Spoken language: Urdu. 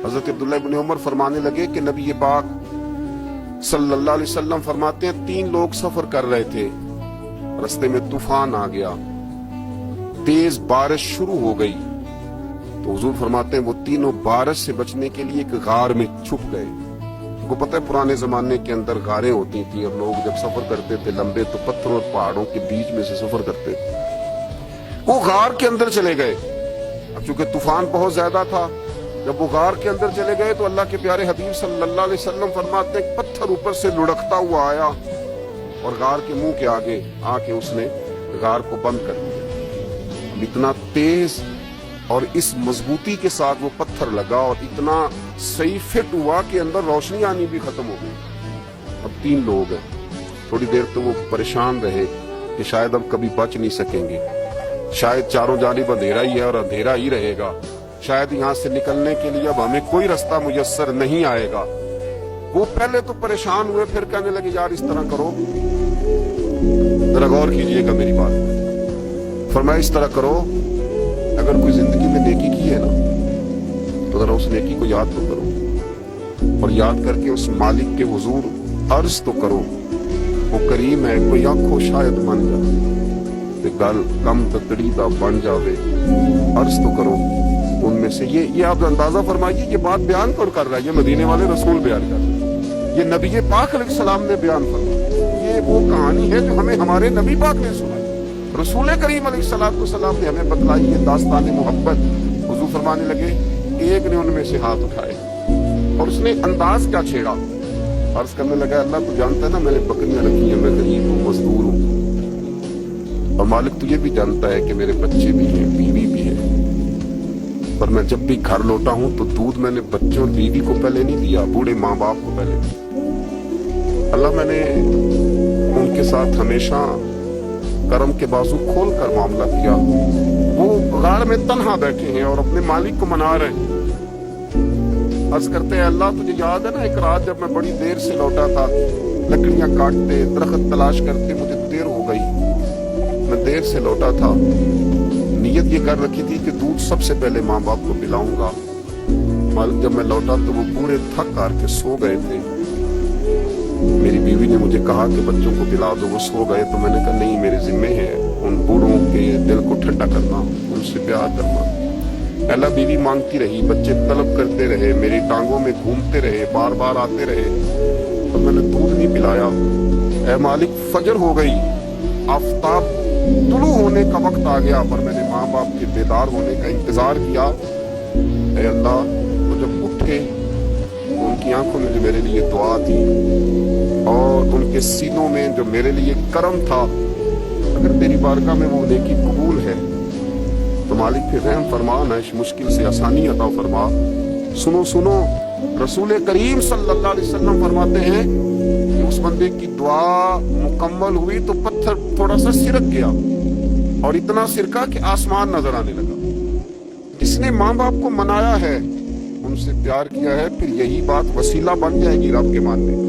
حضرت عبداللہ ابن عمر فرمانے لگے کہ نبی پاک صلی اللہ علیہ وسلم فرماتے ہیں 3 لوگ سفر کر رہے تھے، رستے میں طوفان آ گیا، تیز بارش شروع ہو گئی، تو حضور فرماتے ہیں وہ تینوں بارش سے بچنے کے لیے ایک غار میں چھپ گئے۔ آپ کو پتہ ہے پرانے زمانے کے اندر غاریں ہوتی تھیں اور لوگ جب سفر کرتے تھے لمبے تو پتھروں اور پہاڑوں کے بیچ میں سے سفر کرتے تھے۔ وہ غار کے اندر چلے گئے، اب چونکہ طوفان بہت زیادہ تھا، جب وہ غار کے اندر چلے گئے تو اللہ کے پیارے حبیب صلی اللہ علیہ وسلم فرماتے ہیں پتھر اوپر سے لڑکتا ہوا آیا اور غار کے منہ کے آگے آ کے اس نے غار کو بند کر دیا۔ اتنا تیز اور اس مضبوطی کے ساتھ وہ پتھر لگا اور اتنا صحیح فٹ ہوا کہ اندر روشنی آنی بھی ختم ہو گئی۔ اب 3 لوگ ہیں، تھوڑی دیر تو وہ پریشان رہے کہ شاید اب کبھی بچ نہیں سکیں گے، شاید چاروں جانب اندھیرا ہی ہے اور اندھیرا ہی رہے گا، شاید یہاں سے نکلنے کے لیے اب ہمیں کوئی رستہ میسر نہیں آئے گا۔ وہ پہلے تو پریشان ہوئے، پھر کہنے لگے یار اس طرح کرو، ذرا غور کیجئے گا میری بات، فرمایا اس طرح کرو، اگر کوئی زندگی میں نیکی کی ہے نا تو ذرا اس نیکی کو یاد تو کرو، اور یاد کر کے اس مالک کے حضور عرض تو کرو، وہ کریم ہے، کوئی آنکھوں شاید من جائے، گل کم تکڑی دا بن جاوے، عرض تو کرو ان میں سے۔ یہ آپ اندازہ فرمائیے یہ بات بیان کون کر رہا ہے؟ یہ مدینے والے رسول بیان کر رہے ہیں، یہ نبی پاک علیہ السلام نے بیان فرمایا۔ یہ وہ کہانی ہے جو ہمیں ہمارے نبی پاک نے سنائی، رسول کریم علیہ السلام نے ہمیں بتلائی ہے داستان محبت۔ حضور فرمانے لگے ایک نے ان میں سے ہاتھ اٹھائے اور اس نے انداز کیا چھیڑا، عرض کرنے لگا اللہ تو جانتا ہے نا میں نے بکریاں رکھی ہیں، میں غریب ہوں، مزدور ہوں، اور مالک تجھے بھی جانتا ہے کہ میرے بچے بھی ہیں، بیوی بھی ہے، پر میں جب بھی گھر لوٹا ہوں تو دودھ میں نے بچوں اور بیوی کو پہلے نہیں دیا، بوڑھے ماں باپ کو پہلے دیا۔ اللہ میں نے ان کے ساتھ ہمیشہ کرم کے بازو کھول کر معاملہ کیا۔ وہ غار میں تنہا بیٹھے ہیں اور اپنے مالک کو منا رہے ہیں، عرض کرتے ہیں اللہ تجھے یاد ہے نا ایک رات جب میں بڑی دیر سے لوٹا تھا، لکڑیاں کاٹتے درخت تلاش کرتے مجھے دیر ہو گئی، میں دیر سے لوٹا تھا، نیت یہ کر رکھی تھی کہ دودھ سب سے پہلے ماں باپ کو پلاؤں گا، مالک جب میں لوٹا تو وہ پورے تھک کر کے سو گئے تھے، میری بیوی نے مجھے کہا کہ بچوں کو پلا دو، وہ سو گئے، تو میں نے کہا نہیں میرے ذمہ ہے ان بوڑھوں کے دل کو ٹھنڈا کرنا، ان سے پیار کرنا۔ اللہ بیوی مانگتی رہی، بچے طلب کرتے رہے، میری ٹانگوں میں گھومتے رہے، بار بار آتے رہے، اور میں نے دودھ نہیں پلایا۔ اے مالک فجر ہو گئی، آفتاب طلوع ہونے کا وقت آ گیا، پر میں نے ماں باپ کے بیدار ہونے کا انتظار کیا۔ اے اللہ وہ جب اٹھے ان کی آنکھوں میں جو میرے لیے دعا تھی اور ان کے سینوں میں جو میرے لیے کرم تھا، اگر تیری بارگاہ میں وہ نیکی قبول ہے تو مالک پھر رحم فرما، نہ اس مشکل سے آسانی عطا فرما۔ سنو سنو، رسول کریم صلی اللہ علیہ وسلم فرماتے ہیں کہ اس بندے کی دعا مکمل ہوئی تو پتھر تھوڑا سا سرک گیا اور اتنا سرکا کہ آسمان نظر آنے لگا۔ جس نے ماں باپ کو منایا ہے، ان سے پیار کیا ہے، پھر یہی بات وسیلہ بن جائے گی رب کے ماننے کا۔